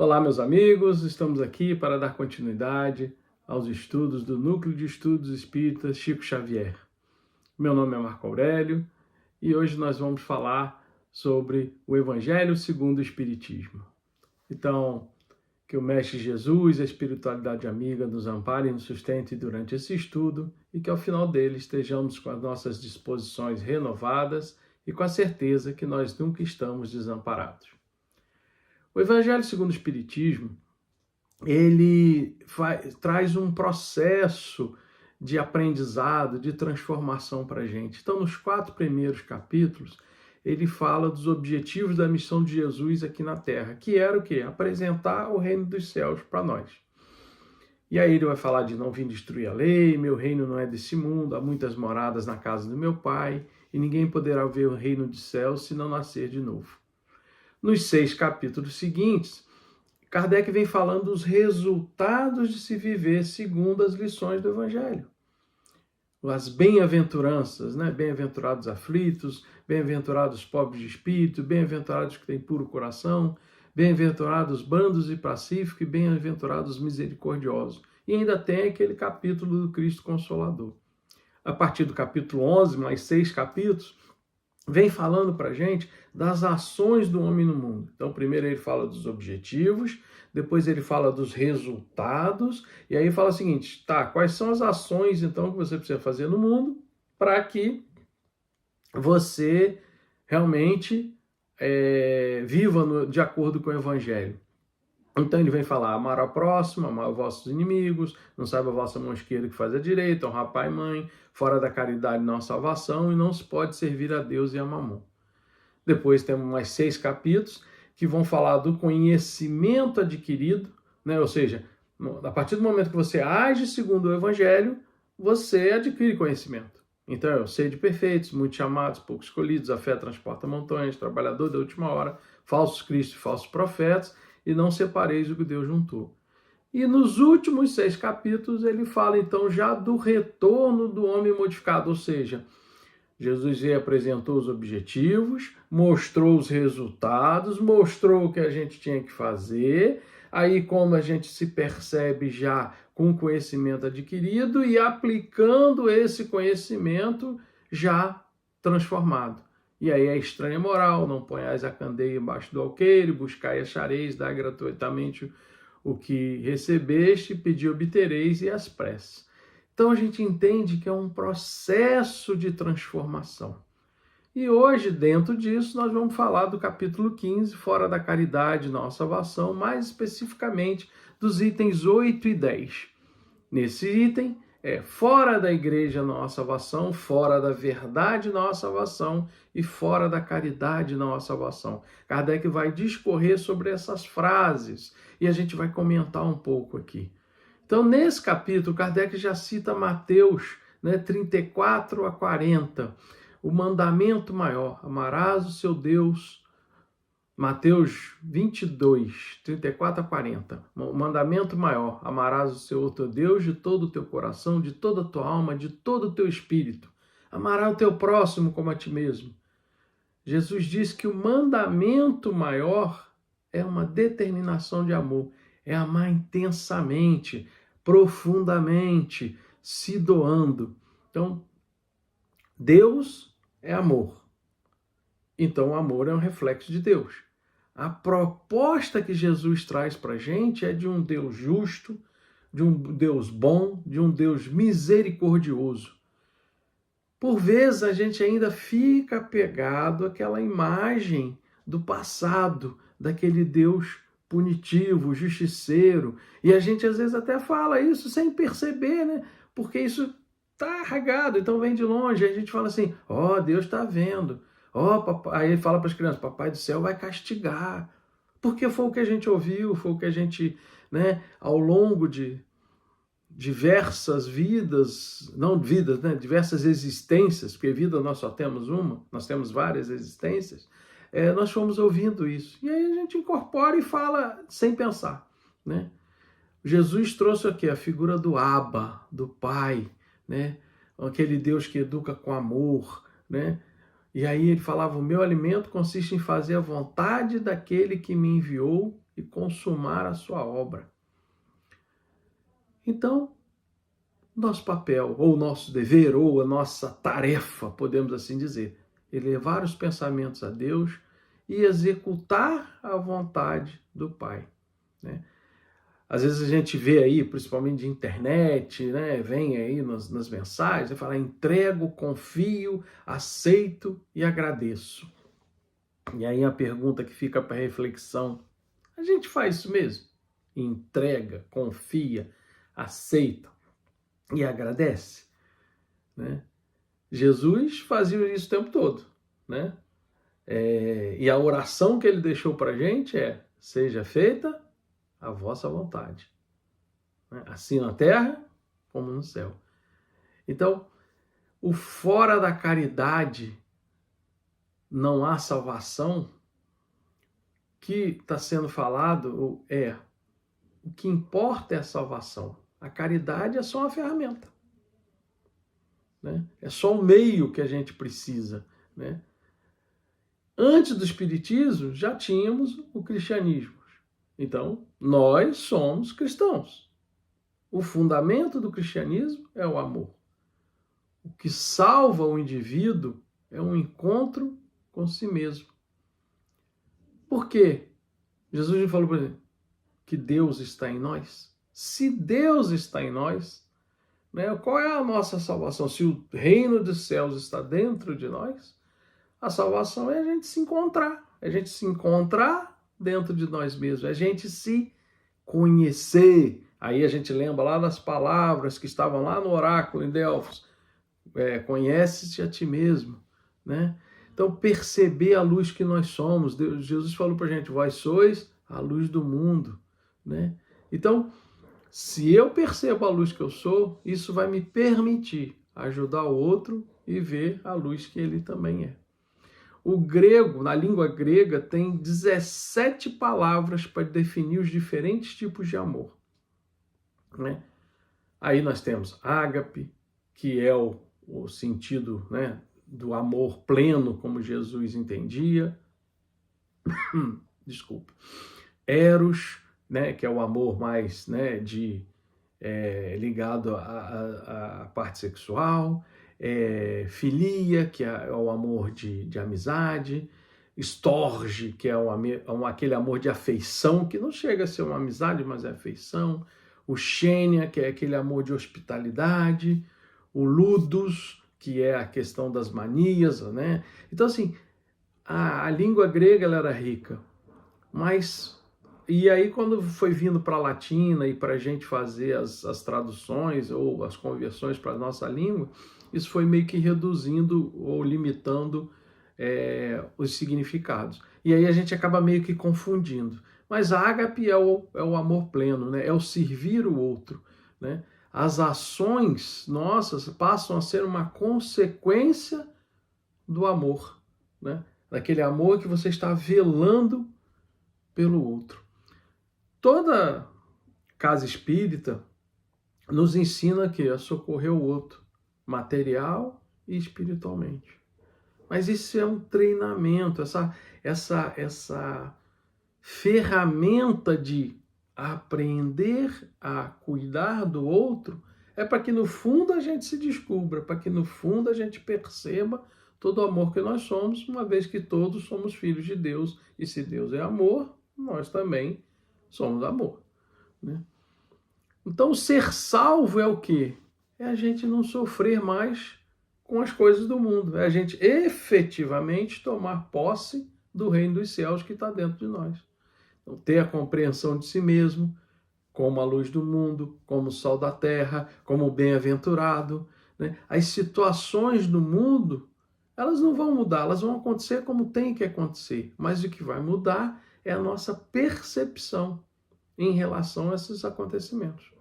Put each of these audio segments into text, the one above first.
Olá, meus amigos, estamos aqui para dar continuidade aos estudos do Núcleo de Estudos Espíritas Chico Xavier. Meu nome é Marco Aurélio e hoje nós vamos falar sobre o Evangelho segundo o Espiritismo. Então, que o Mestre Jesus, a espiritualidade amiga, nos ampare e nos sustente durante esse estudo e que ao final dele estejamos com as nossas disposições renovadas e com a certeza que nós nunca estamos desamparados. O Evangelho segundo o Espiritismo, ele traz um processo de aprendizado, de transformação para a gente. Então, nos 4 primeiros capítulos, ele fala dos objetivos da missão de Jesus aqui na Terra, que era o quê? Apresentar o reino dos céus para nós. E aí ele vai falar de não vir destruir a lei, meu reino não é desse mundo, há muitas moradas na casa do meu Pai, e ninguém poderá ver o reino dos céus se não nascer de novo. Nos 6 capítulos seguintes, Kardec vem falando dos resultados de se viver segundo as lições do Evangelho. As bem-aventuranças, né? Bem-aventurados aflitos, bem-aventurados pobres de espírito, bem-aventurados que têm puro coração, bem-aventurados brandos e pacíficos e bem-aventurados misericordiosos. E ainda tem aquele capítulo do Cristo Consolador. A partir do capítulo 11, mais 6 capítulos, vem falando para a gente das ações do homem no mundo. Então, primeiro ele fala dos objetivos, depois ele fala dos resultados, e aí fala o seguinte, quais são as ações, então, que você precisa fazer no mundo para que você realmente viva de acordo com o Evangelho. Então ele vem falar, amar ao próximo, amar os vossos inimigos, não saiba a vossa mão esquerda que faz a direita, honrar pai e mãe, fora da caridade não há salvação, e não se pode servir a Deus e a mamon. Depois temos mais 6 capítulos que vão falar do conhecimento adquirido, né? Ou seja, a partir do momento que você age segundo o Evangelho, você adquire conhecimento. Então, eu sei de perfeitos, muitos chamados, poucos escolhidos, a fé transporta montanhas, trabalhador da última hora, falsos cristos e falsos profetas, e não separeis o que Deus juntou. E nos últimos 6 capítulos ele fala então já do retorno do homem modificado, ou seja, Jesus apresentou os objetivos, mostrou os resultados, mostrou o que a gente tinha que fazer, aí como a gente se percebe já com o conhecimento adquirido e aplicando esse conhecimento já transformado. E aí a estranha moral, não ponhais a candeia embaixo do alqueire, buscai e achareis, dai gratuitamente o que recebeste, pedi obtereis e as preces. Então a gente entende que é um processo de transformação. E hoje, dentro disso, nós vamos falar do capítulo 15, fora da caridade, não há salvação, mais especificamente dos itens 8 e 10. Nesse item, fora da igreja não há salvação, fora da verdade não há salvação e fora da caridade não há salvação. Kardec vai discorrer sobre essas frases e a gente vai comentar um pouco aqui. Então, nesse capítulo, Kardec já cita Mateus 34 a 40, o mandamento maior, amarás o seu Deus. Mateus 22, 34 a 40. O mandamento maior, amarás o Senhor teu Deus de todo o teu coração, de toda a tua alma, de todo o teu espírito. Amarás o teu próximo como a ti mesmo. Jesus diz que o mandamento maior é uma determinação de amor. É amar intensamente, profundamente, se doando. Então, Deus é amor. Então, o amor é um reflexo de Deus. A proposta que Jesus traz para a gente é de um Deus justo, de um Deus bom, de um Deus misericordioso. Por vezes a gente ainda fica apegado àquela imagem do passado, daquele Deus punitivo, justiceiro. E a gente às vezes até fala isso sem perceber, né? Porque isso está arraigado, então vem de longe. A gente fala assim, Deus está vendo. Papai. Aí ele fala para as crianças, papai do céu vai castigar. Porque foi o que a gente ouviu, foi o que a gente, ao longo de diversas vidas, não vidas, diversas existências, porque vida nós só temos uma, nós temos várias existências, nós fomos ouvindo isso. E aí a gente incorpora e fala sem pensar, Jesus trouxe aqui a figura do Abba, do Pai, aquele Deus que educa com amor, E aí ele falava, o meu alimento consiste em fazer a vontade daquele que me enviou e consumar a sua obra. Então, nosso papel, ou nosso dever, ou a nossa tarefa, podemos assim dizer, é levar os pensamentos a Deus e executar a vontade do Pai, né? Às vezes a gente vê aí, principalmente de internet, né, vem aí nas mensagens, fala, entrego, confio, aceito e agradeço. E aí a pergunta que fica para reflexão, a gente faz isso mesmo? Entrega, confia, aceita e agradece, né? Jesus fazia isso o tempo todo, né? E a oração que ele deixou para a gente é, seja feita a vossa vontade, né? Assim na terra como no céu. Então, o fora da caridade não há salvação, que está sendo falado o que importa é a salvação. A caridade é só uma ferramenta, né? É só o meio que a gente precisa, né? Antes do Espiritismo, já tínhamos o cristianismo. Então, nós somos cristãos. O fundamento do cristianismo é o amor. O que salva o indivíduo é um encontro com si mesmo. Por quê? Jesus falou para ele que Deus está em nós. Se Deus está em nós, né, qual é a nossa salvação? Se o reino dos céus está dentro de nós, a salvação é a gente se encontrar. É a gente se encontrar dentro de nós mesmos. É a gente se conhecer. Aí a gente lembra lá das palavras que estavam lá no oráculo em Delfos. Conhece-te a ti mesmo, né? Então, perceber a luz que nós somos. Jesus falou para a gente, vós sois a luz do mundo, né? Então, se eu percebo a luz que eu sou, isso vai me permitir ajudar o outro e ver a luz que ele também é. O grego, na língua grega, tem 17 palavras para definir os diferentes tipos de amor, né? Aí nós temos ágape, que é o sentido, né, do amor pleno, como Jesus entendia. Desculpa. Eros, né, que é o amor mais, né, ligado à parte sexual. Filia, que é o amor de amizade. Storge, que é aquele amor de afeição, que não chega a ser uma amizade, mas é afeição. O xênia, que é aquele amor de hospitalidade. O ludus, que é a questão das manias, né? Então, assim, a língua grega ela era rica, mas... E aí, quando foi vindo para a latina e para a gente fazer as traduções ou as conversões para a nossa língua, isso foi meio que reduzindo ou limitando os significados. E aí a gente acaba meio que confundindo. Mas a ágape é o amor pleno, né? É o servir o outro, né? As ações nossas passam a ser uma consequência do amor, né? Daquele amor que você está velando pelo outro. Toda casa espírita nos ensina a socorrer o outro, material e espiritualmente. Mas isso é um treinamento, essa ferramenta de aprender a cuidar do outro é para que no fundo a gente se descubra, para que no fundo a gente perceba todo o amor que nós somos, uma vez que todos somos filhos de Deus, e se Deus é amor, nós também somos amor, né? Então, ser salvo é o quê? É a gente não sofrer mais com as coisas do mundo, é a gente efetivamente tomar posse do reino dos céus que está dentro de nós. Então, ter a compreensão de si mesmo, como a luz do mundo, como o sol da terra, como o bem-aventurado, né? As situações do mundo, elas não vão mudar, elas vão acontecer como tem que acontecer, mas o que vai mudar é a nossa percepção em relação a esses acontecimentos,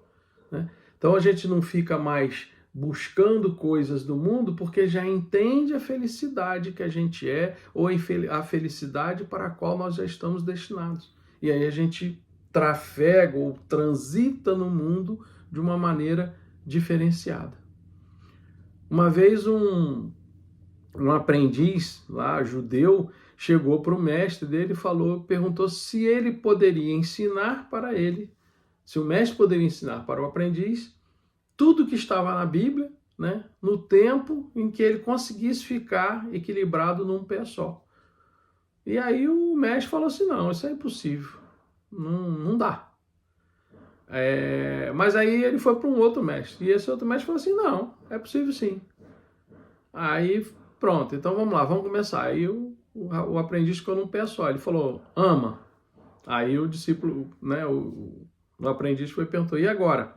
né? Então a gente não fica mais buscando coisas do mundo porque já entende a felicidade que a gente é ou a felicidade para a qual nós já estamos destinados. E aí a gente trafega ou transita no mundo de uma maneira diferenciada. Uma vez um um aprendiz lá, judeu, chegou para o mestre dele e perguntou se ele poderia ensinar para ele, se o mestre poderia ensinar para o aprendiz tudo que estava na Bíblia, né, no tempo em que ele conseguisse ficar equilibrado num pé só. E aí o mestre falou assim, não, isso é impossível, não dá. Mas aí ele foi para um outro mestre, e esse outro mestre falou assim, não, é possível sim. Aí pronto, então vamos lá, vamos começar. Aí o aprendiz ficou num pé só, ele falou, ama. Aí o discípulo, né, o aprendiz foi e perguntou, e agora?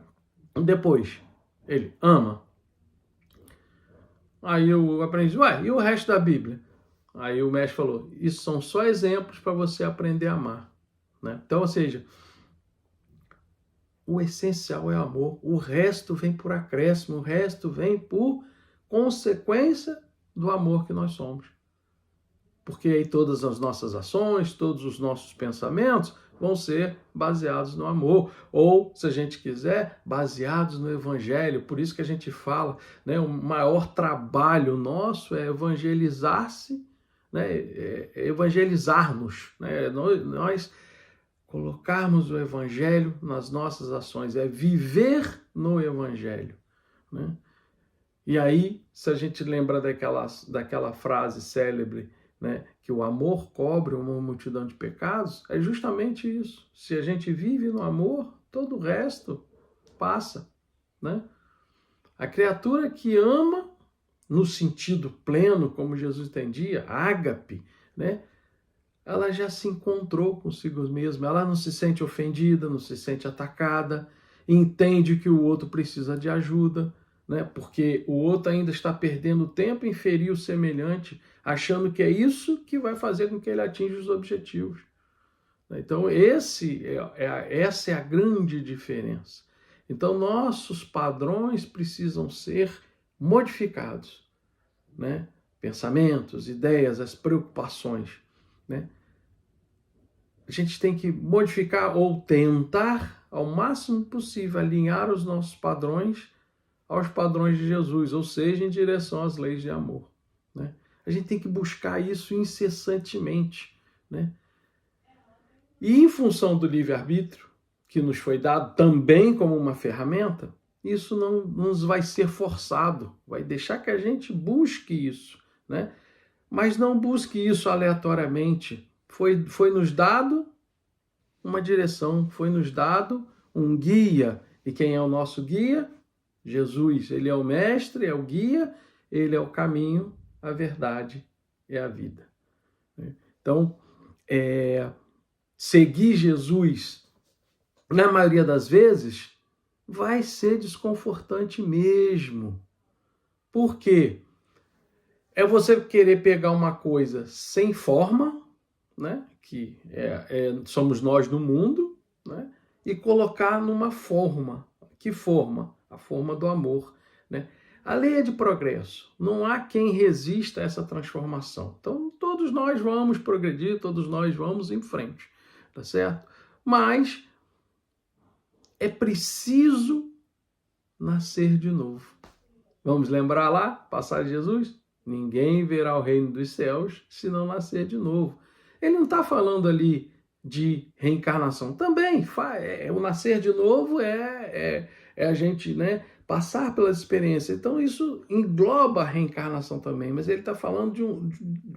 Depois, ele, ama. Aí o aprendiz, ué, e o resto da Bíblia? Aí o mestre falou, isso são só exemplos para você aprender a amar. Né? Então, ou seja, o essencial é amor, o resto vem por acréscimo, o resto vem por consequência do amor que nós somos. Porque aí todas as nossas ações, todos os nossos pensamentos vão ser baseados no amor, ou, se a gente quiser, baseados no Evangelho. Por isso que a gente fala, né, o maior trabalho nosso é evangelizar-se, né, evangelizar-nos, né, nós colocarmos o Evangelho nas nossas ações, é viver no Evangelho. Né? E aí, se a gente lembra daquela frase célebre, né, que o amor cobre uma multidão de pecados, é justamente isso. Se a gente vive no amor, todo o resto passa. Né? A criatura que ama, no sentido pleno, como Jesus entendia, ágape, né, ela já se encontrou consigo mesma, ela não se sente ofendida, não se sente atacada, entende que o outro precisa de ajuda, né? Porque o outro ainda está perdendo tempo em ferir o semelhante, achando que é isso que vai fazer com que ele atinja os objetivos. Então, essa é a grande diferença. Então, nossos padrões precisam ser modificados, né? Pensamentos, ideias, as preocupações, né? A gente tem que modificar ou tentar, ao máximo possível, alinhar os nossos padrões aos padrões de Jesus, ou seja, em direção às leis de amor. Né? A gente tem que buscar isso incessantemente. Né? E em função do livre-arbítrio, que nos foi dado também como uma ferramenta, isso não nos vai ser forçado, vai deixar que a gente busque isso. Né? Mas não busque isso aleatoriamente. Foi nos dado uma direção, foi nos dado um guia. E quem é o nosso guia? Jesus. Ele é o mestre, é o guia, ele é o caminho, a verdade e a vida. Então, seguir Jesus, na maioria das vezes, vai ser desconfortante mesmo. Por quê? É você querer pegar uma coisa sem forma, né? Que somos nós no mundo, né? E colocar numa forma. Que forma? A forma do amor. Né? A lei é de progresso. Não há quem resista a essa transformação. Então, todos nós vamos progredir, todos nós vamos em frente. Tá certo? Mas é preciso nascer de novo. Vamos lembrar lá, passagem de Jesus? Ninguém verá o reino dos céus se não nascer de novo. Ele não está falando ali de reencarnação. Também, o nascer de novo é a gente, né, passar pelas experiências. Então, isso engloba a reencarnação também. Mas ele está falando de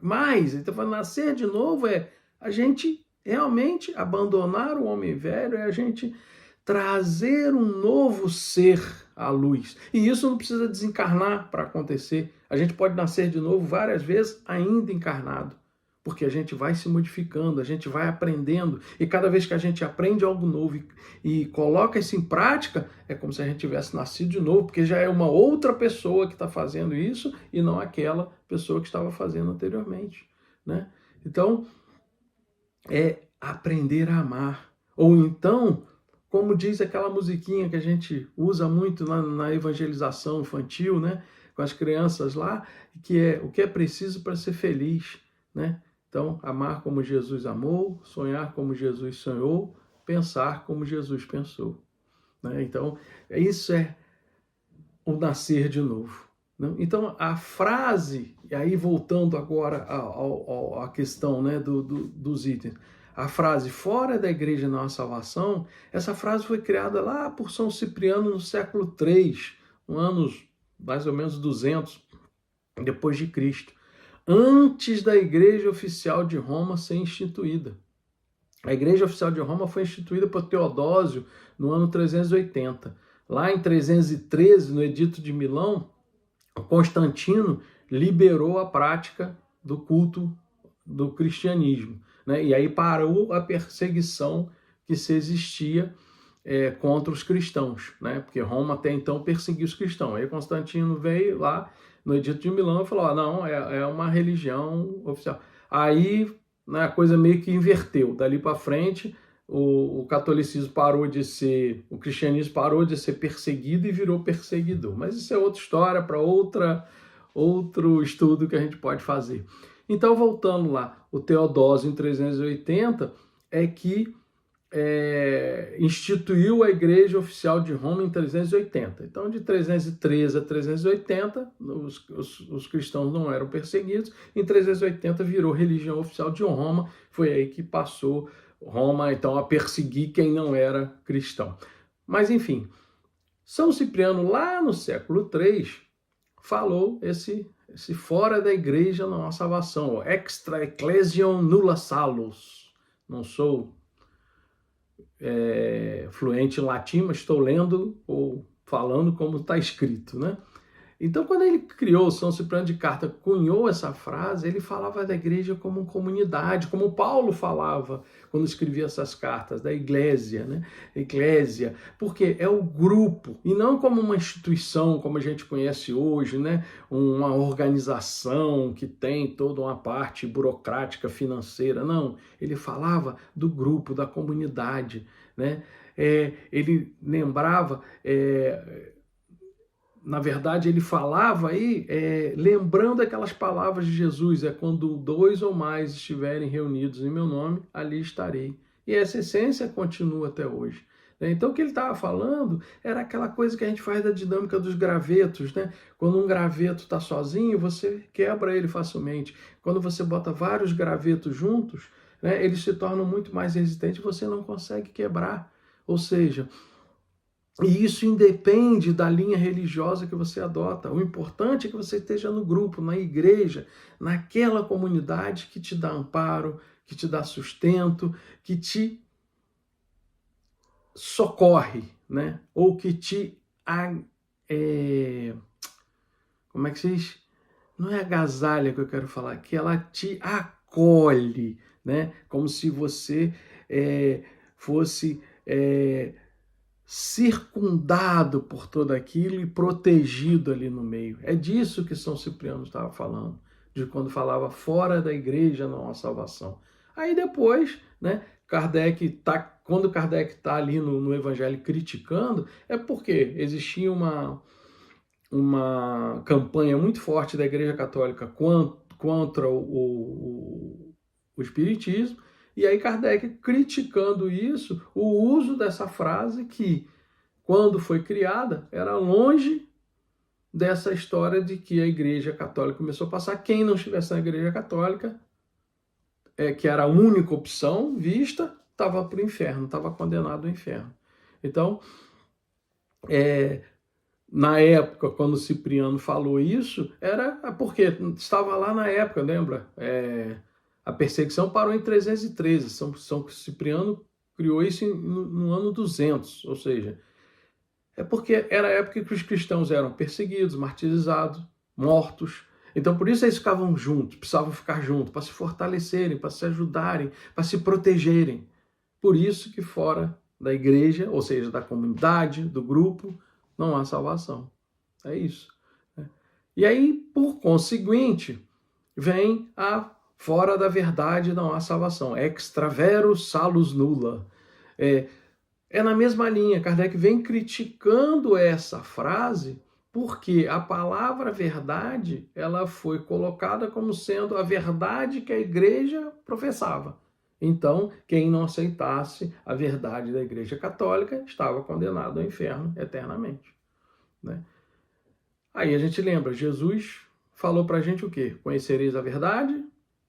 mais. Ele está falando nascer de novo é a gente realmente abandonar o homem velho, é a gente trazer um novo ser à luz. E isso não precisa desencarnar para acontecer. A gente pode nascer de novo várias vezes ainda encarnado, porque a gente vai se modificando, a gente vai aprendendo, e cada vez que a gente aprende algo novo e coloca isso em prática, é como se a gente tivesse nascido de novo, porque já é uma outra pessoa que está fazendo isso e não aquela pessoa que estava fazendo anteriormente. Né? Então, é aprender a amar. Ou então, como diz aquela musiquinha que a gente usa muito na evangelização infantil, né? Com as crianças lá, que é o que é preciso para ser feliz. Né? Então, amar como Jesus amou, sonhar como Jesus sonhou, pensar como Jesus pensou. Né? Então, isso é o nascer de novo. Não? Então, a frase, e aí voltando agora à questão, né, dos itens, a frase fora da igreja não há salvação, essa frase foi criada lá por São Cipriano no século III, no anos mais ou menos 200 depois de Cristo, antes da igreja oficial de Roma ser instituída. A igreja oficial de Roma foi instituída por Teodósio no ano 380. Lá em 313, no Edito de Milão, Constantino liberou a prática do culto do cristianismo, né? E aí parou a perseguição que se existia contra os cristãos, né? Porque Roma até então perseguia os cristãos. Aí Constantino veio lá no Edito de Milão e falou: não, é uma religião oficial. Aí, né, a coisa meio que inverteu. Dali para frente, o catolicismo parou de ser, o cristianismo parou de ser perseguido e virou perseguidor. Mas isso é outra história para outro estudo que a gente pode fazer. Então, voltando lá, o Teodósio em 380 é que instituiu a Igreja Oficial de Roma em 380. Então, de 313 a 380, os cristãos não eram perseguidos. Em 380 virou religião oficial de Roma. Foi aí que passou Roma, então, a perseguir quem não era cristão. Mas, enfim, São Cipriano, lá no século III, falou esse fora da igreja não há salvação, extra ecclesiam nulla salus. Não sou fluente em latim, mas estou lendo ou falando como está escrito, né? Então, quando ele criou, São Cipriano de Carta cunhou essa frase, ele falava da igreja como comunidade, como Paulo falava quando escrevia essas cartas, da igreja, né? Eclésia, porque é o grupo, e não como uma instituição, como a gente conhece hoje, né? Uma organização que tem toda uma parte burocrática, financeira, não. Ele falava do grupo, da comunidade, né? Ele lembrava... Na verdade, ele falava aí, lembrando aquelas palavras de Jesus, quando 2 ou mais estiverem reunidos em meu nome, ali estarei. E essa essência continua até hoje. Então, o que ele estava falando era aquela coisa que a gente faz da dinâmica dos gravetos, né? Quando um graveto está sozinho, você quebra ele facilmente. Quando você bota vários gravetos juntos, né, eles se tornam muito mais resistentes e você não consegue quebrar. Ou seja, e isso independe da linha religiosa que você adota. O importante é que você esteja no grupo, na igreja, naquela comunidade que te dá amparo, que te dá sustento, que te socorre, né? Ou que te... como é que se diz? Não é agasalha que eu quero falar, que ela te acolhe, né? Como se você fosse... circundado por tudo aquilo e protegido ali no meio. É disso que São Cipriano estava falando, de quando falava fora da igreja não há salvação. Aí depois, né, quando Kardec está ali no Evangelho criticando, é porque existia uma campanha muito forte da Igreja Católica contra o Espiritismo, e aí Kardec criticando isso, o uso dessa frase que, quando foi criada, era longe dessa história de que a Igreja Católica começou a passar. Quem não estivesse na Igreja Católica, que era a única opção vista, estava para o inferno, estava condenado ao inferno. Então, na época, quando Cipriano falou isso, era porque estava lá na época, lembra? A perseguição parou em 313. São Cipriano criou isso no ano 200, ou seja, é porque era a época que os cristãos eram perseguidos, martirizados, mortos. Então, por isso eles ficavam juntos, precisavam ficar juntos, para se fortalecerem, para se ajudarem, para se protegerem. Por isso que fora da igreja, ou seja, da comunidade, do grupo, não há salvação. É isso. E aí, por conseguinte, vem a fora da verdade não há salvação. Extra vero salus nulla. É na mesma linha. Kardec vem criticando essa frase porque a palavra verdade ela foi colocada como sendo a verdade que a igreja professava. Então, quem não aceitasse a verdade da Igreja Católica estava condenado ao inferno eternamente, né? Aí a gente lembra, Jesus falou para a gente o quê? Conhecereis a verdade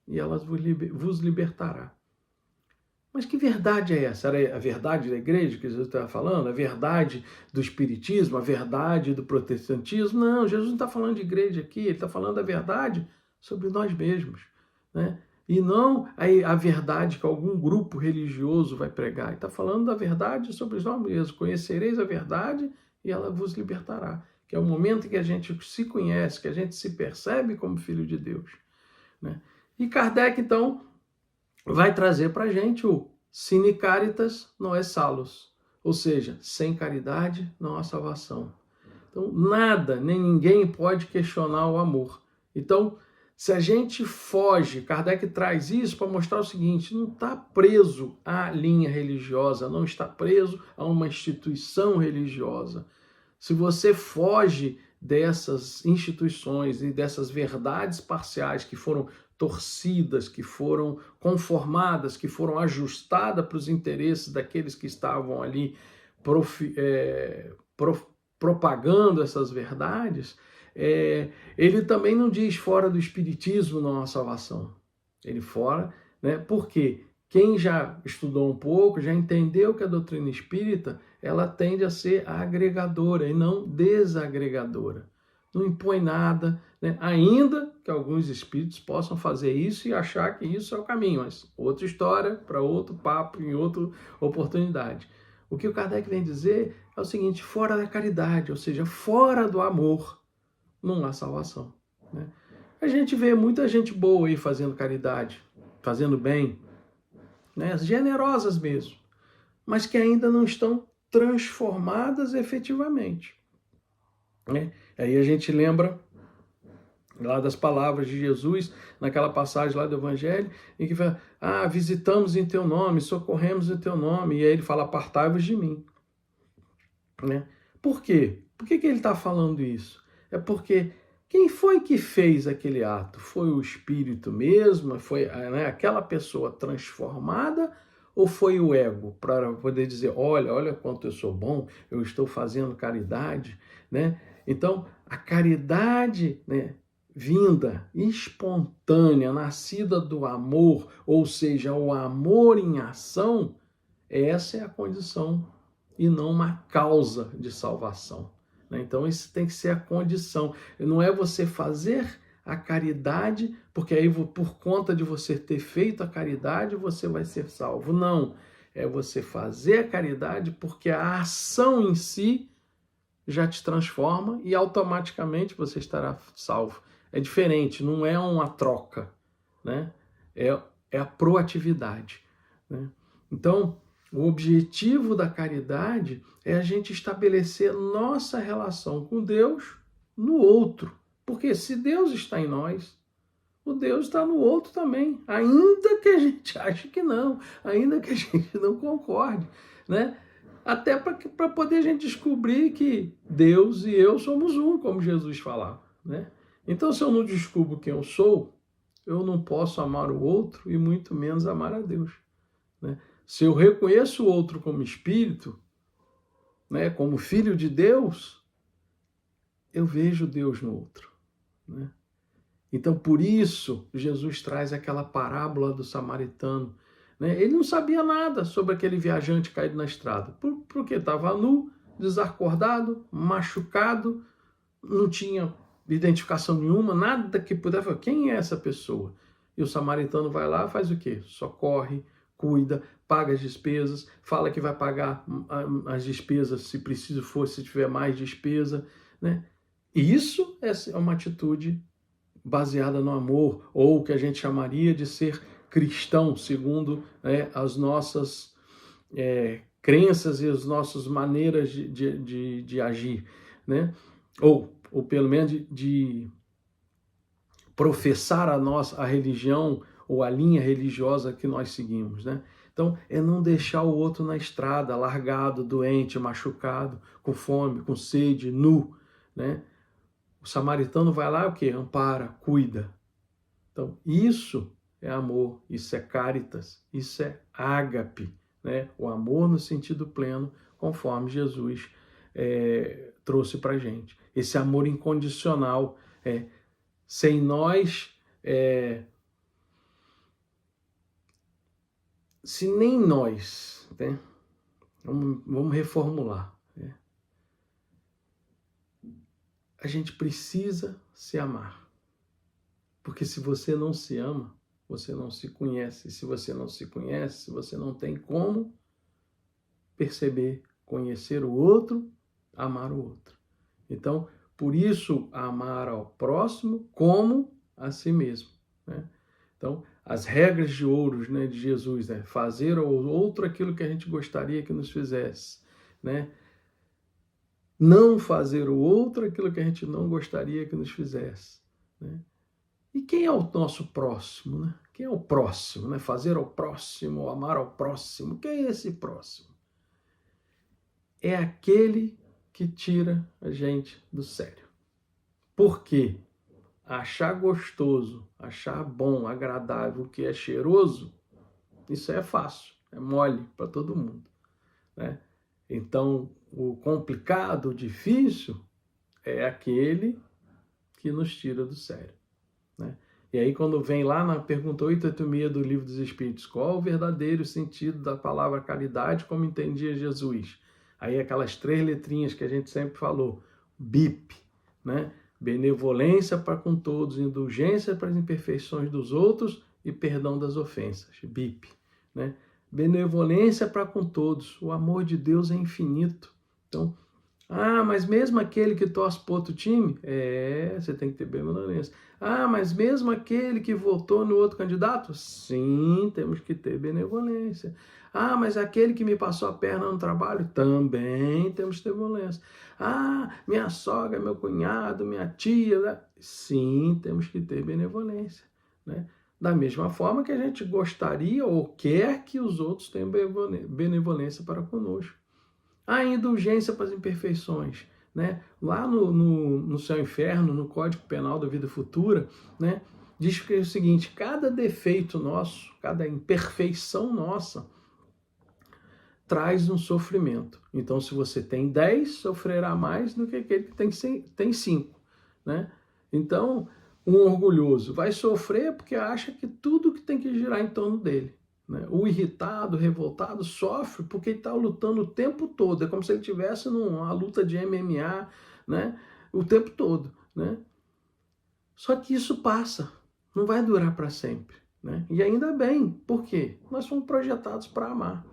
e ela vos libertará. Mas que verdade é essa? Era a verdade da igreja que Jesus estava falando? A verdade do espiritismo? A verdade do protestantismo? Não, Jesus não está falando de igreja aqui, ele está falando da verdade sobre nós mesmos, né? E não a verdade que algum grupo religioso vai pregar. Ele está falando da verdade sobre nós mesmos. Conhecereis a verdade e ela vos libertará. Que é o momento em que a gente se conhece, que a gente se percebe como filho de Deus, né? E Kardec, então, vai trazer para a gente o sine caritas non est salus, ou seja, sem caridade não há salvação. Então, nada, nem ninguém pode questionar o amor. Então, se a gente foge, Kardec traz isso para mostrar o seguinte, não está preso à linha religiosa, não está preso a uma instituição religiosa. Se você foge dessas instituições e dessas verdades parciais que foram torcidas, que foram conformadas, que foram ajustadas para os interesses daqueles que estavam ali propagando essas verdades, ele também não diz fora do espiritismo não há salvação. Ele fora, né? Porque quem já estudou um pouco, já entendeu que a doutrina espírita, ela tende a ser agregadora e não desagregadora. Não impõe nada, né? Ainda que alguns espíritos possam fazer isso e achar que isso é o caminho, mas outra história, para outro papo, em outra oportunidade. O que o Kardec vem dizer é o seguinte, fora da caridade, ou seja, fora do amor, não há salvação, né? A gente vê muita gente boa aí fazendo caridade, fazendo bem, né? Generosas mesmo, mas que ainda não estão transformadas efetivamente, né? Aí a gente lembra lá das palavras de Jesus, naquela passagem lá do Evangelho, em que fala, visitamos em teu nome, socorremos em teu nome, e aí ele fala, apartai-vos de mim, né? Por quê? Por que ele está falando isso? É porque quem foi que fez aquele ato? Foi o Espírito mesmo? Foi, né, aquela pessoa transformada? Ou foi o ego? Para poder dizer, olha quanto eu sou bom, eu estou fazendo caridade, né? Então, a caridade, né, vinda, espontânea, nascida do amor, ou seja, o amor em ação, essa é a condição e não uma causa de salvação. Então, isso tem que ser a condição. Não é você fazer a caridade, porque aí por conta de você ter feito a caridade, você vai ser salvo. Não. É você fazer a caridade porque a ação em si já te transforma e automaticamente você estará salvo. É diferente, não é uma troca, né? É a proatividade, né? Então, o objetivo da caridade é a gente estabelecer nossa relação com Deus no outro. Porque se Deus está em nós, o Deus está no outro também. Ainda que a gente ache que não, ainda que a gente não concorde, né? Até para poder a gente descobrir que Deus e eu somos um, como Jesus falava, né? Então, se eu não descubro quem eu sou, eu não posso amar o outro e muito menos amar a Deus, né? Se eu reconheço o outro como espírito, né, como filho de Deus, eu vejo Deus no outro, né? Então, por isso, Jesus traz aquela parábola do samaritano, né? Ele não sabia nada sobre aquele viajante caído na estrada, porque estava nu, desacordado, machucado, não tinha identificação nenhuma, nada que pudesse falar, quem é essa pessoa? E o samaritano vai lá, faz o quê? Socorre, cuida, paga as despesas, fala que vai pagar as despesas se preciso for, se tiver mais despesa, né? E isso é uma atitude baseada no amor, ou o que a gente chamaria de ser cristão, segundo, né, as nossas crenças e as nossas maneiras de agir, né? Ou pelo menos de professar a religião ou a linha religiosa que nós seguimos, né? Então, é não deixar o outro na estrada, largado, doente, machucado, com fome, com sede, nu, né? O samaritano vai lá, o quê? Ampara, cuida. Então, isso é amor, isso é caritas, isso é ágape, né? O amor no sentido pleno, conforme Jesus trouxe para a gente. Esse amor incondicional, sem nós, se nem nós, né? Vamos reformular. A gente precisa se amar. Porque se você não se ama, você não se conhece. Se você não se conhece, você não tem como perceber, conhecer o outro, amar o outro. Então, por isso, amar ao próximo como a si mesmo, né? Então, as regras de ouro, né, de Jesus, né? Fazer ao outro aquilo que a gente gostaria que nos fizesse, né? Não fazer o outro aquilo que a gente não gostaria que nos fizesse, né? E quem é o nosso próximo, né? Quem é o próximo, né? Fazer ao próximo, amar ao próximo. Quem é esse próximo? É aquele que tira a gente do sério. Por quê? Achar gostoso, achar bom, agradável, o que é cheiroso, isso é fácil, é mole para todo mundo, né? Então, o complicado, o difícil, é aquele que nos tira do sério, né? E aí, quando vem lá na pergunta 886 do Livro dos Espíritos, qual o verdadeiro sentido da palavra caridade, como entendia Jesus? Aí aquelas 3 letrinhas que a gente sempre falou, BIP, né? Benevolência para com todos, indulgência para as imperfeições dos outros e perdão das ofensas, BIP, né? Benevolência para com todos, o amor de Deus é infinito. Então, mas mesmo aquele que torce para outro time, você tem que ter benevolência. Mas mesmo aquele que votou no outro candidato, sim, temos que ter benevolência. Mas aquele que me passou a perna no trabalho, também temos que ter benevolência. Minha sogra, meu cunhado, minha tia, né? Sim, temos que ter benevolência, né? Da mesma forma que a gente gostaria ou quer que os outros tenham benevolência para conosco. A indulgência para as imperfeições, né? Lá no Céu e Inferno, no Código Penal da Vida Futura, né? Diz que é o seguinte: cada defeito nosso, cada imperfeição nossa, traz um sofrimento. Então, se você tem 10, sofrerá mais do que aquele que tem 5, né? Então, um orgulhoso vai sofrer porque acha que tudo que tem que girar em torno dele, né? O irritado, revoltado, sofre porque ele está lutando o tempo todo. É como se ele estivesse numa luta de MMA, né? O tempo todo, né? Só que isso passa, não vai durar para sempre, né? E ainda bem, por quê? Nós somos projetados para amar.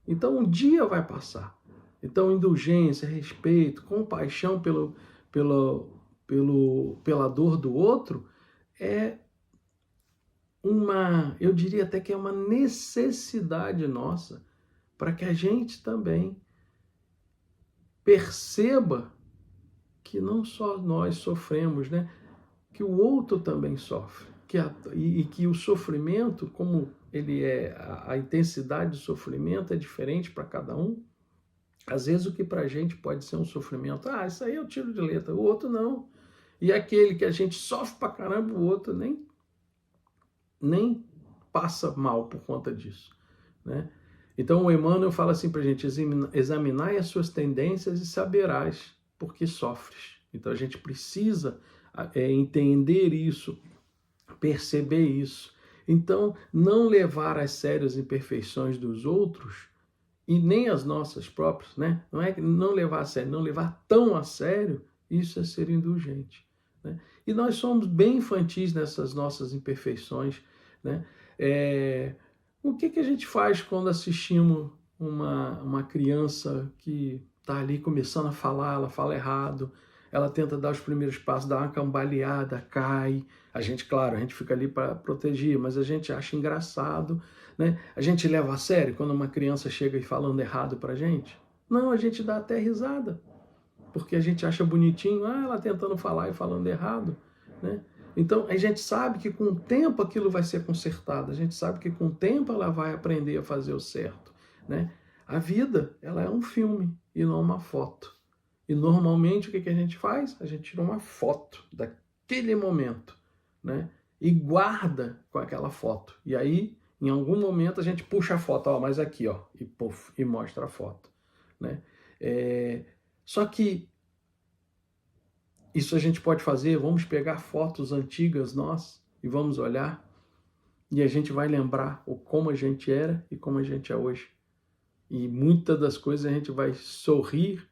Então, um dia vai passar. Então, indulgência, respeito, compaixão pela dor do outro é eu diria até que é uma necessidade nossa para que a gente também perceba que não só nós sofremos, né? Que o outro também sofre. E que o sofrimento, como ele a intensidade do sofrimento é diferente para cada um. Às vezes o que para a gente pode ser um sofrimento, isso aí eu tiro de letra, o outro não. E aquele que a gente sofre pra caramba, o outro nem passa mal por conta disso, né? Então o Emmanuel fala assim pra gente: examinai as suas tendências e saberás porque sofres. Então a gente precisa entender isso, perceber isso. Então, não levar a sério as imperfeições dos outros e nem as nossas próprias, né? Não é não levar a sério, não levar tão a sério, isso é ser indulgente, né? E nós somos bem infantis nessas nossas imperfeições, né? O que a gente faz quando assistimos uma criança que está ali começando a falar, ela fala errado, ela tenta dar os primeiros passos, dá uma cambaleada, cai. A gente, claro, a gente fica ali para proteger, mas a gente acha engraçado, né? A gente leva a sério quando uma criança chega e falando errado para a gente? Não, a gente dá até risada, porque a gente acha bonitinho, ela tentando falar e falando errado, né? Então, a gente sabe que com o tempo aquilo vai ser consertado, a gente sabe que com o tempo ela vai aprender a fazer o certo, né? A vida, ela é um filme e não uma foto. E normalmente o que a gente faz? A gente tira uma foto daquele momento, né? E guarda com aquela foto. E aí, em algum momento, a gente puxa a foto, mas aqui, e mostra a foto, né? Só que isso a gente pode fazer, vamos pegar fotos antigas nós e vamos olhar e a gente vai lembrar o como a gente era e como a gente é hoje. E muitas das coisas a gente vai sorrir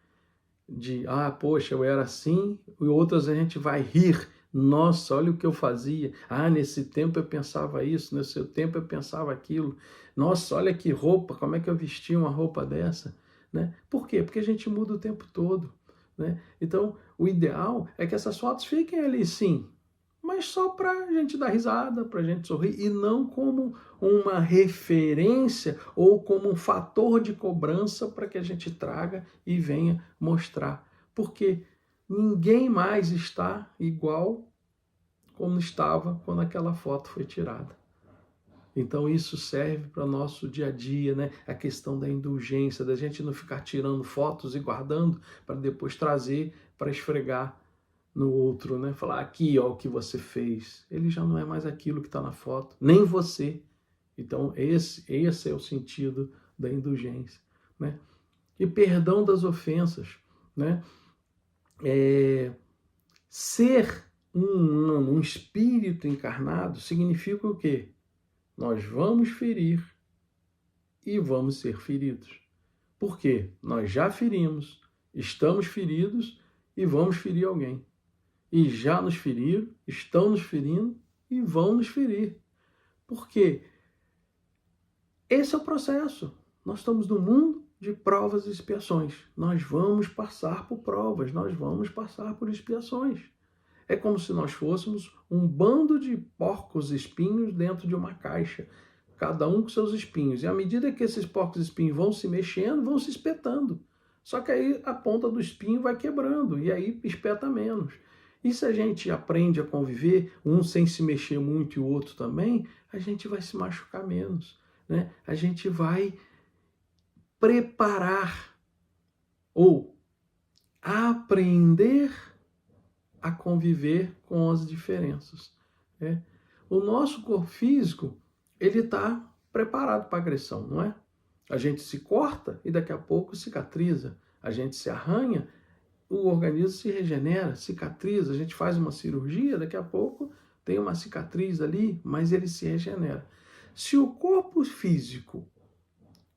de, poxa, eu era assim, e outras a gente vai rir. Nossa, olha o que eu fazia. Nesse tempo eu pensava isso, nesse tempo eu pensava aquilo. Nossa, olha que roupa, como é que eu vestia uma roupa dessa? Né? Por quê? Porque a gente muda o tempo todo. Né? Então, o ideal é que essas fotos fiquem ali, sim, mas só para a gente dar risada, para a gente sorrir, e não como uma referência ou como um fator de cobrança para que a gente traga e venha mostrar. Porque ninguém mais está igual como estava quando aquela foto foi tirada. Então isso serve para o nosso dia a dia, né? A questão da indulgência, da gente não ficar tirando fotos e guardando para depois trazer para esfregar no outro, né? Falar, aqui, ó, o que você fez. Ele já não é mais aquilo que está na foto, nem você. Então esse é o sentido da indulgência, né? E perdão das ofensas, né? Ser um espírito encarnado significa o quê? Nós vamos ferir e vamos ser feridos. Por quê? Nós já ferimos, estamos feridos e vamos ferir alguém. E já nos feriram, estão nos ferindo e vão nos ferir. Por quê? Esse é o processo. Nós estamos no mundo de provas e expiações. Nós vamos passar por provas, nós vamos passar por expiações. É como se nós fôssemos um bando de porcos espinhos dentro de uma caixa, cada um com seus espinhos. E à medida que esses porcos espinhos vão se mexendo, vão se espetando. Só que aí a ponta do espinho vai quebrando e aí espeta menos. E se a gente aprende a conviver, um sem se mexer muito e o outro também, a gente vai se machucar menos, né? A gente vai preparar ou aprender a conviver com as diferenças. Né? O nosso corpo físico, ele está preparado para agressão, não é? A gente se corta e daqui a pouco cicatriza. A gente se arranha, o organismo se regenera, cicatriza. A gente faz uma cirurgia, daqui a pouco tem uma cicatriz ali, mas ele se regenera. Se o corpo físico,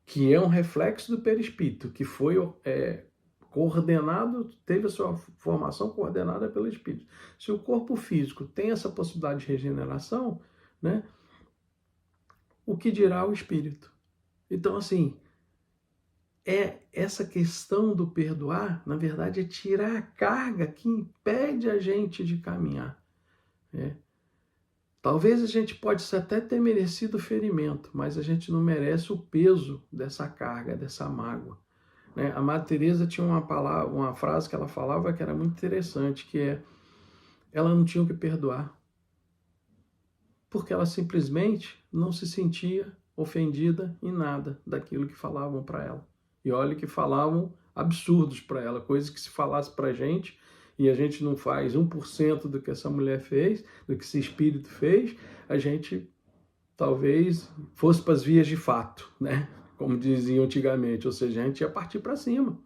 que é um reflexo do perispírito, que foi coordenado, teve a sua formação coordenada pelo espírito. Se o corpo físico tem essa possibilidade de regeneração, né, o que dirá o espírito? Então, assim, essa questão do perdoar, na verdade, é tirar a carga que impede a gente de caminhar. Né? Talvez a gente pode até ter merecido o ferimento, mas a gente não merece o peso dessa carga, dessa mágoa. Né? A Madre Teresa tinha uma frase que ela falava que era muito interessante, que é: ela não tinha o que perdoar, porque ela simplesmente não se sentia ofendida em nada daquilo que falavam para ela. E olha que falavam absurdos para ela, coisas que se falasse para a gente, e a gente não faz 1% do que essa mulher fez, do que esse espírito fez, a gente talvez fosse para as vias de fato, né? Como diziam antigamente, ou seja, a gente ia partir para cima.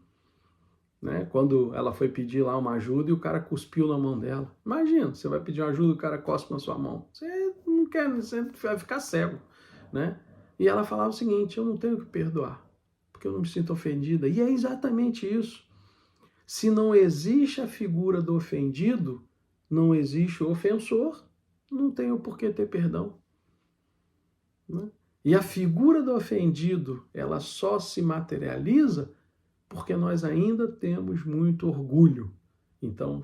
Né? Quando ela foi pedir lá uma ajuda e o cara cuspiu na mão dela. Imagina, você vai pedir uma ajuda, o cara cospe na sua mão. Você não quer, você vai ficar cego. Né? E ela falava o seguinte: eu não tenho que perdoar, porque eu não me sinto ofendida. E é exatamente isso. Se não existe a figura do ofendido, não existe o ofensor, não tem o porquê ter perdão. Né? E a figura do ofendido, ela só se materializa porque nós ainda temos muito orgulho. Então,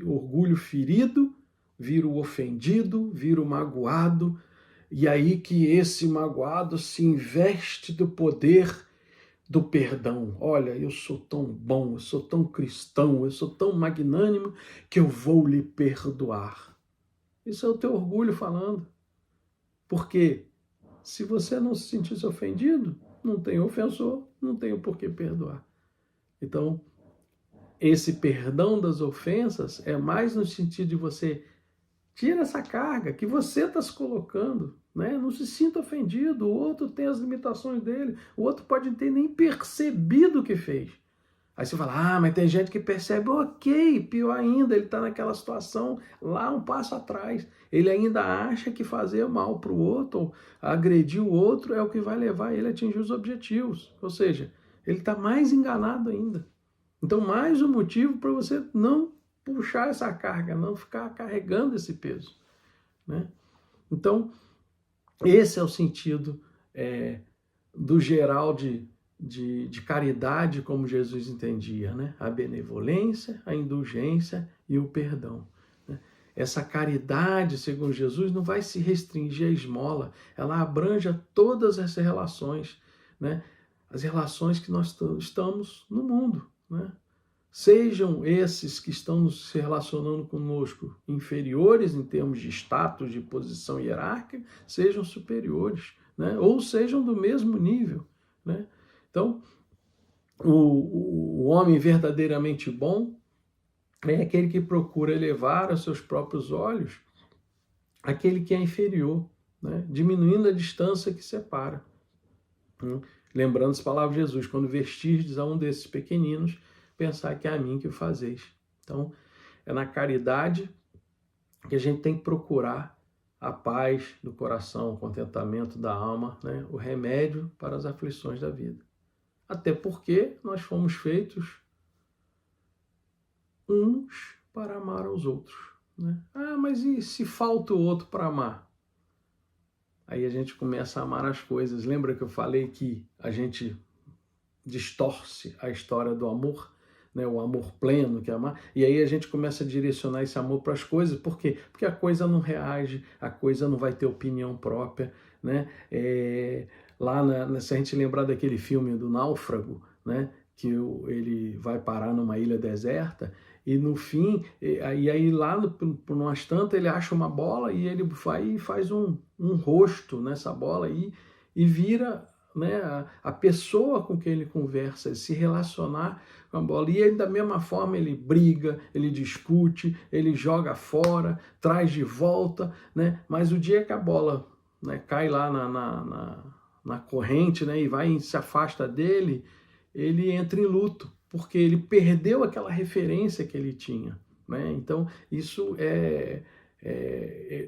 orgulho ferido vira o ofendido, vira o magoado, e aí que esse magoado se investe do poder do perdão. Olha, eu sou tão bom, eu sou tão cristão, eu sou tão magnânimo que eu vou lhe perdoar. Isso é o teu orgulho falando. Porque se você não se sentisse ofendido, não tem ofensor, não tem o porquê perdoar. Então, esse perdão das ofensas é mais no sentido de você tira essa carga que você está se colocando, né? Não se sinta ofendido, o outro tem as limitações dele, o outro pode não ter nem percebido o que fez. Aí você fala, mas tem gente que percebe, ok, pior ainda, ele está naquela situação lá um passo atrás. Ele ainda acha que fazer mal para o outro, ou agredir o outro, é o que vai levar ele a atingir os objetivos. Ou seja, ele está mais enganado ainda. Então, mais um motivo para você não puxar essa carga, não ficar carregando esse peso, né? Então, esse é o sentido do geral de caridade, como Jesus entendia, né? A benevolência, a indulgência e o perdão. Né? Essa caridade, segundo Jesus, não vai se restringir à esmola, ela abranja todas essas relações, né? As relações que nós estamos no mundo, né? Sejam esses que estão se relacionando conosco inferiores em termos de status, de posição hierárquica, sejam superiores, né? Ou sejam do mesmo nível, né? Então, o homem verdadeiramente bom é aquele que procura elevar aos seus próprios olhos aquele que é inferior, né? Diminuindo a distância que separa. Lembrando as palavras de Jesus, quando vestirdes a um desses pequeninos, pensar que é a mim que o fazeis. Então, é na caridade que a gente tem que procurar a paz do coração, o contentamento da alma, né? O remédio para as aflições da vida. Até porque nós fomos feitos uns para amar aos outros, né? Mas e se falta o outro para amar? Aí a gente começa a amar as coisas. Lembra que eu falei que a gente distorce a história do amor, né? O amor pleno, que é amar, e aí a gente começa a direcionar esse amor para as coisas. Por quê? Porque a coisa não reage, a coisa não vai ter opinião própria, né? Se a gente lembrar daquele filme do Náufrago, né? Que ele vai parar numa ilha deserta, e no fim, aí lá por umas tantas, ele acha uma bola e ele vai e faz um rosto nessa bola e vira, né, a pessoa com quem ele conversa, se relacionar com a bola. E ele, da mesma forma, ele briga, ele discute, ele joga fora, traz de volta, né? Mas o dia que a bola, né, cai lá na corrente, né, e vai e se afasta dele, ele entra em luto, porque ele perdeu aquela referência que ele tinha, né? Então, isso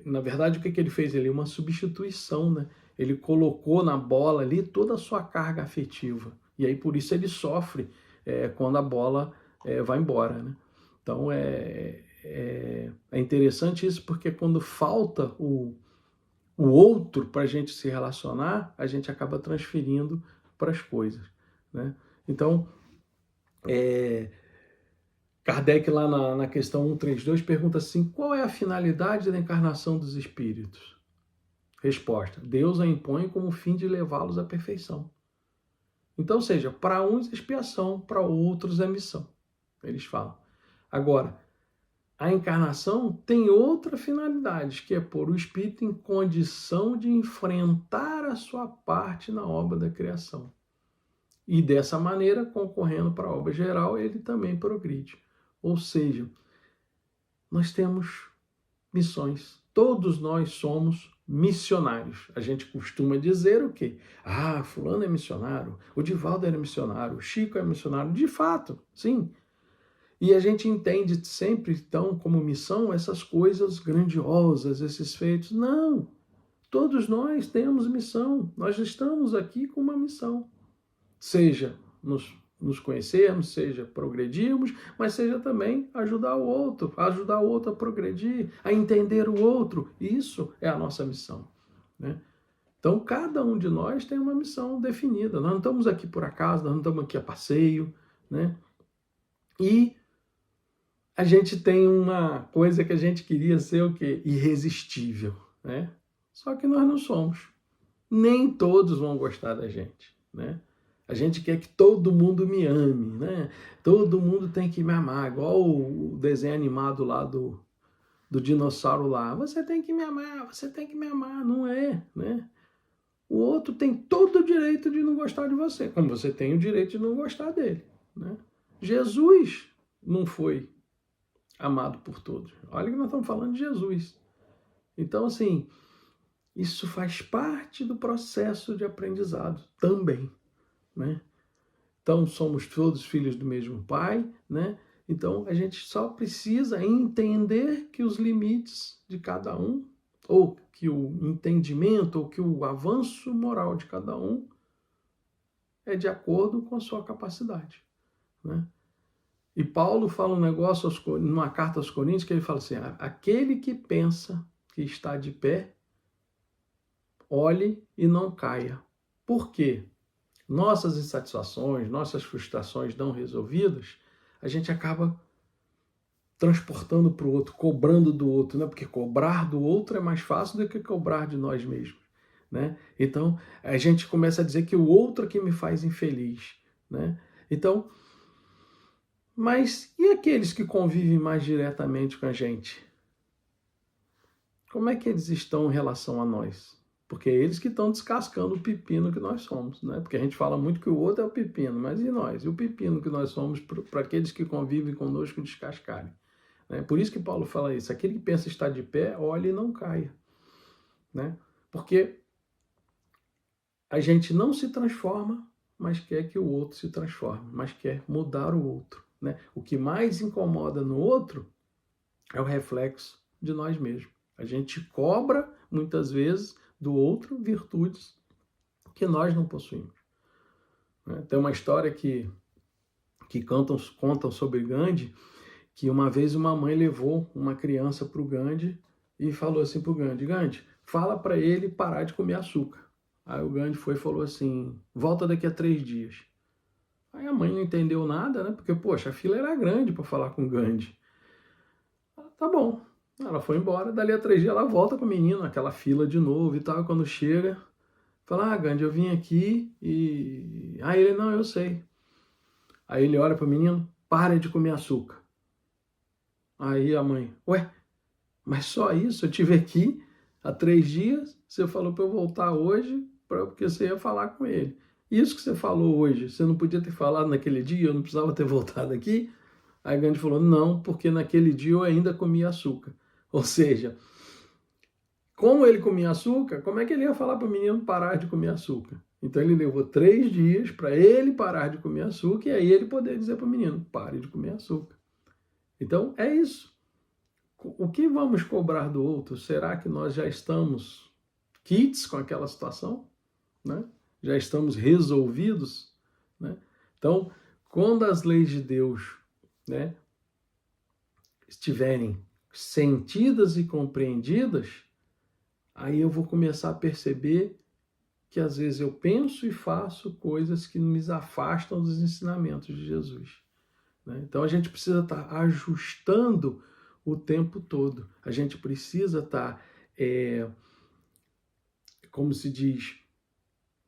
na verdade, o que ele fez? Uma substituição, né? Ele colocou na bola ali toda a sua carga afetiva. E aí, por isso, ele sofre quando a bola vai embora, né? Então, é interessante isso, porque quando falta o outro para a gente se relacionar, a gente acaba transferindo para as coisas, né? Então, Kardec, lá na questão 132, pergunta assim: qual é a finalidade da encarnação dos espíritos? Resposta: Deus a impõe como fim de levá-los à perfeição. Então, ou seja, para uns é expiação, para outros é missão. Eles falam. Agora, a encarnação tem outra finalidade, que é pôr o espírito em condição de enfrentar a sua parte na obra da criação. E dessa maneira, concorrendo para a obra geral, ele também progride. Ou seja, nós temos missões. Todos nós somos missionários. A gente costuma dizer o quê? Fulano é missionário, o Divaldo era missionário, o Chico é missionário. De fato, sim. E a gente entende sempre, então, como missão, essas coisas grandiosas, esses feitos. Não! Todos nós temos missão. Nós estamos aqui com uma missão. Seja nos conhecermos, seja progredirmos, mas seja também ajudar o outro a progredir, a entender o outro. Isso é a nossa missão, né? Então, cada um de nós tem uma missão definida. Nós não estamos aqui por acaso, nós não estamos aqui a passeio, né? E a gente tem uma coisa que a gente queria ser o quê? Irresistível, né? Só que nós não somos. Nem todos vão gostar da gente, né? A gente quer que todo mundo me ame, né? Todo mundo tem que me amar, igual o desenho animado lá do dinossauro lá. Você tem que me amar, você tem que me amar. Não é, né? O outro tem todo o direito de não gostar de você, como você tem o direito de não gostar dele, né? Jesus não foi amado por todos. Olha que nós estamos falando de Jesus. Então, assim, isso faz parte do processo de aprendizado também, né? então somos todos filhos do mesmo Pai, né? Então a gente só precisa entender que os limites de cada um, ou que o entendimento, ou que o avanço moral de cada um é de acordo com a sua capacidade, né? E Paulo fala um negócio numa carta aos Coríntios que ele fala assim: aquele que pensa que está de pé, olhe e não caia. Por quê? Nossas insatisfações, nossas frustrações não resolvidas, a gente acaba transportando para o outro, cobrando do outro, né? Porque cobrar do outro é mais fácil do que cobrar de nós mesmos, né? Então, a gente começa a dizer que o outro é que me faz infeliz, né? Então, mas e aqueles que convivem mais diretamente com a gente? Como é que eles estão em relação a nós? Porque é eles que estão descascando o pepino que nós somos, né? Porque a gente fala muito que o outro é o pepino, mas e nós? E o pepino que nós somos para aqueles que convivem conosco descascarem? Né? Por isso que Paulo fala isso: aquele que pensa estar de pé, olhe e não caia, né? Porque a gente não se transforma, mas quer que o outro se transforme, mas quer mudar o outro, né? O que mais incomoda no outro é o reflexo de nós mesmos. A gente cobra, muitas vezes, do outro virtudes que nós não possuímos. Né? Tem uma história que contam sobre Gandhi, que uma vez uma mãe levou uma criança para o Gandhi e falou assim para o Gandhi: Gandhi, fala para ele parar de comer açúcar. Aí o Gandhi foi e falou assim: volta daqui a 3 dias. Aí a mãe não entendeu nada, né? Porque, poxa, a fila era grande para falar com o Gandhi. Tá bom. Ela foi embora, dali a 3 dias ela volta com o menino, aquela fila de novo e tal. E quando chega, fala: Gandhi, eu vim aqui e... Aí ele: não, eu sei. Aí ele olha para o menino: para de comer açúcar. Aí a mãe: ué, mas só isso? Eu tive aqui há 3 dias, você falou para eu voltar hoje, porque você ia falar com ele. Isso que você falou hoje, você não podia ter falado naquele dia, eu não precisava ter voltado aqui? Aí Gandhi falou: não, porque naquele dia eu ainda comia açúcar. Ou seja, como ele comia açúcar, como é que ele ia falar para o menino parar de comer açúcar? Então ele levou 3 dias para ele parar de comer açúcar e aí ele poder dizer para o menino: pare de comer açúcar. Então é isso. O que vamos cobrar do outro? Será que nós já estamos quites com aquela situação? Né? Já estamos resolvidos? Né? Então, quando as leis de Deus, né, estiverem sentidas e compreendidas, aí eu vou começar a perceber que às vezes eu penso e faço coisas que me afastam dos ensinamentos de Jesus. Né? Então a gente precisa estar ajustando o tempo todo. A gente precisa estar, como se diz,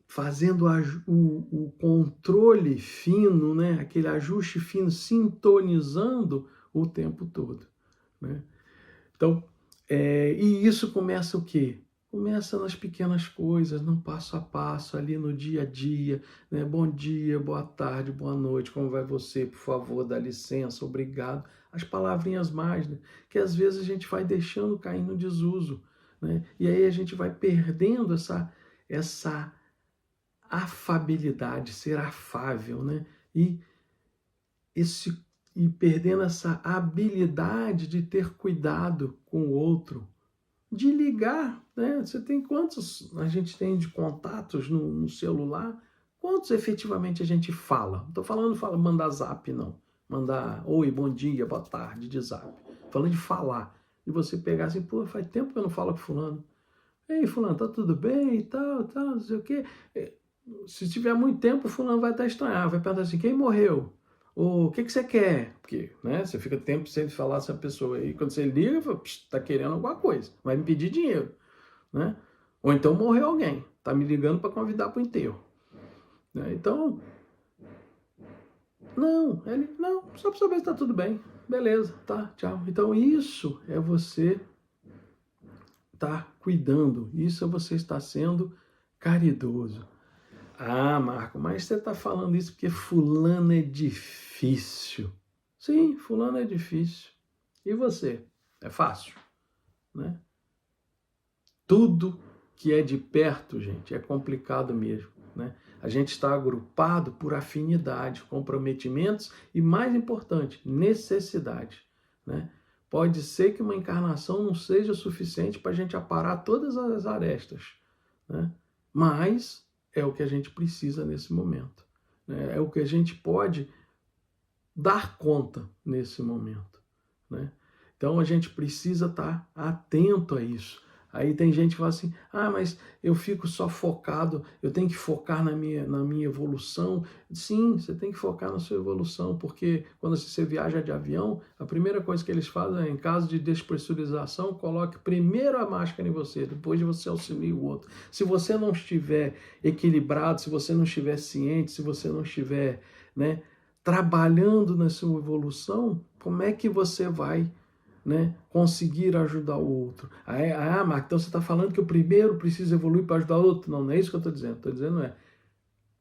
fazendo o controle fino, né? Aquele ajuste fino, sintonizando o tempo todo. Né? Então, e isso começa o quê? Começa nas pequenas coisas, no passo a passo, ali no dia a dia, né? Bom dia, boa tarde, boa noite, como vai você? Por favor, dá licença, obrigado. As palavrinhas mais, né? Que às vezes a gente vai deixando cair no desuso, né? E aí a gente vai perdendo essa afabilidade, ser afável, né? E perdendo essa habilidade de ter cuidado com o outro, de ligar, né? Você tem quantos a gente tem de contatos no celular? Quantos efetivamente a gente fala? Não estou falando mandar zap, não. Mandar oi, bom dia, boa tarde, de zap. Falando de falar. E você pegar assim: pô, faz tempo que eu não falo com fulano. Ei, fulano, tá tudo bem e tal, não sei o quê. Se tiver muito tempo, o fulano vai até estranhar, vai perguntar assim: quem morreu? Ou o que você quer? Porque, né, você fica tempo sem falar com essa pessoa. E quando você liga, fala: tá querendo alguma coisa, vai me pedir dinheiro, né? Ou então morreu alguém, tá me ligando para convidar para o enterro. Né? Então, não, só para saber se tá tudo bem. Beleza, tá, tchau. Então isso é você tá cuidando, isso é você estar sendo caridoso. Ah, Marco, mas você está falando isso porque fulano é difícil. Sim, fulano é difícil. E você? É fácil, né? Tudo que é de perto, gente, é complicado mesmo. né? A gente está agrupado por afinidade, comprometimentos e, mais importante, necessidade, né? Pode ser que uma encarnação não seja suficiente para a gente aparar todas as arestas, né? Mas é o que a gente precisa nesse momento, né? É o que a gente pode dar conta nesse momento, né? Então a gente precisa estar atento a isso. Aí tem gente que fala assim, mas eu fico só focado, eu tenho que focar na minha evolução. Sim, você tem que focar na sua evolução, porque quando você viaja de avião, a primeira coisa que eles fazem é, em caso de despressurização, coloque primeiro a máscara em você, depois você auxilia o outro. Se você não estiver equilibrado, se você não estiver ciente, se você não estiver, né, trabalhando na sua evolução, como é que você vai, né, conseguir ajudar o outro? Marco, então você está falando que eu primeiro preciso evoluir para ajudar o outro? Não, não é isso que eu estou dizendo. Estou dizendo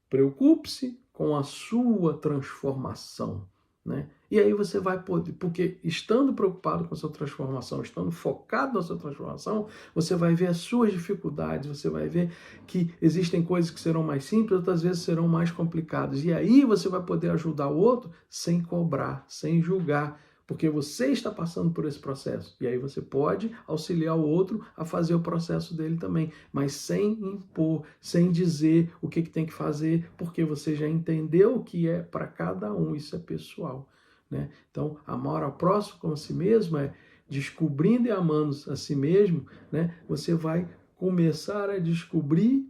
preocupe-se com a sua transformação, né? E aí você vai poder, porque estando preocupado com a sua transformação, estando focado na sua transformação, você vai ver as suas dificuldades, você vai ver que existem coisas que serão mais simples, outras vezes serão mais complicadas. E aí você vai poder ajudar o outro sem cobrar, sem julgar, porque você está passando por esse processo. E aí você pode auxiliar o outro a fazer o processo dele também, mas sem impor, sem dizer o que tem que fazer, porque você já entendeu o que é para cada um, isso é pessoal, né? Então, amar ao próximo como a si mesmo é descobrindo e amando a si mesmo, né? Você vai começar a descobrir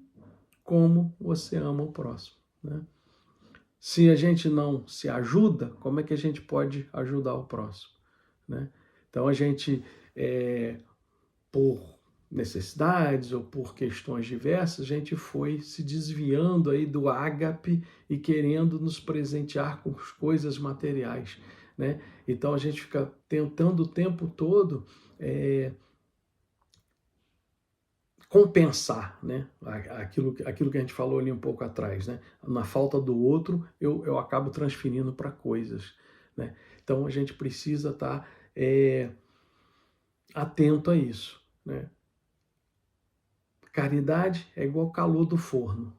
como você ama o próximo, né? Se a gente não se ajuda, como é que a gente pode ajudar o próximo, né? Então a gente, por necessidades ou por questões diversas, a gente foi se desviando aí do ágape e querendo nos presentear com coisas materiais, né? Então a gente fica tentando o tempo todo compensar, né? Aquilo que a gente falou ali um pouco atrás, né? Na falta do outro, eu acabo transferindo para coisas, né? Então a gente precisa estar atento a isso, né? Caridade é igual ao calor do forno.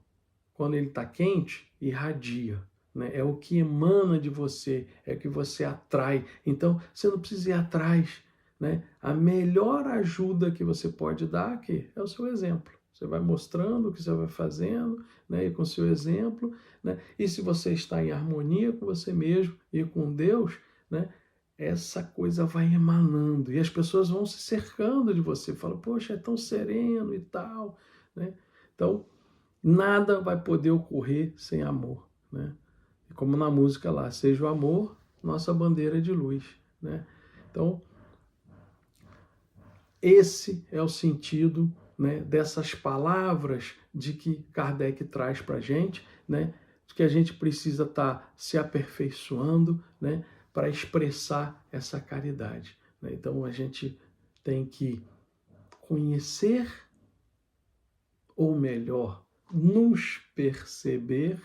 Quando ele está quente, irradia, né? É o que emana de você, é o que você atrai. Então você não precisa ir atrás, né? A melhor ajuda que você pode dar aqui é o seu exemplo. Você vai mostrando o que você vai fazendo, né? E com o seu exemplo, né? E se você está em harmonia com você mesmo e com Deus, né? Essa coisa vai emanando e as pessoas vão se cercando de você. Fala, poxa, é tão sereno e tal, né? Então, nada vai poder ocorrer sem amor, né? E como na música lá, seja o amor nossa bandeira de luz, né? Então, esse é o sentido, né, dessas palavras de que Kardec traz para a gente, né, de que a gente precisa estar se aperfeiçoando, né, para expressar essa caridade, né? Então a gente tem que conhecer, ou melhor, nos perceber,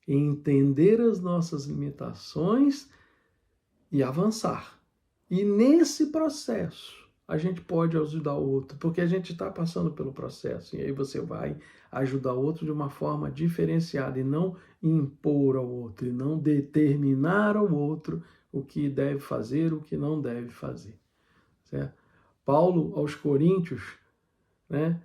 entender as nossas limitações e avançar. E nesse processo a gente pode ajudar o outro, porque a gente está passando pelo processo, e aí você vai ajudar o outro de uma forma diferenciada, e não impor ao outro, e não determinar ao outro o que deve fazer, o que não deve fazer, certo? Paulo aos Coríntios, né,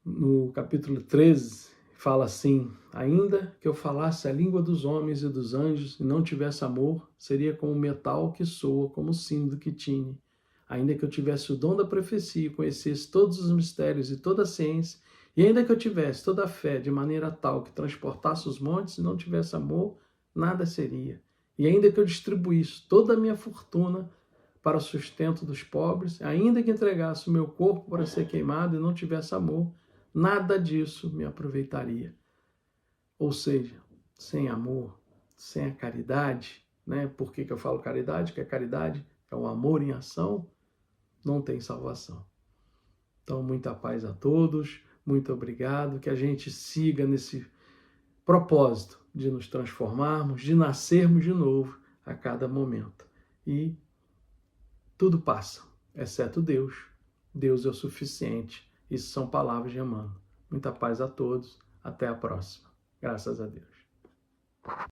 no capítulo 13, fala assim, ainda que eu falasse a língua dos homens e dos anjos e não tivesse amor, seria como metal que soa, como símbolo que tine. Ainda que eu tivesse o dom da profecia e conhecesse todos os mistérios e toda a ciência, e ainda que eu tivesse toda a fé de maneira tal que transportasse os montes e não tivesse amor, nada seria. E ainda que eu distribuísse toda a minha fortuna para o sustento dos pobres, ainda que entregasse o meu corpo para ser queimado e não tivesse amor, nada disso me aproveitaria. Ou seja, sem amor, sem a caridade, né? Por que eu falo caridade? Porque a caridade é o amor em ação, não tem salvação. Então, muita paz a todos, muito obrigado, que a gente siga nesse propósito de nos transformarmos, de nascermos de novo a cada momento. E tudo passa, exceto Deus. Deus é o suficiente. Isso são palavras de Emmanuel. Muita paz a todos. Até a próxima. Graças a Deus.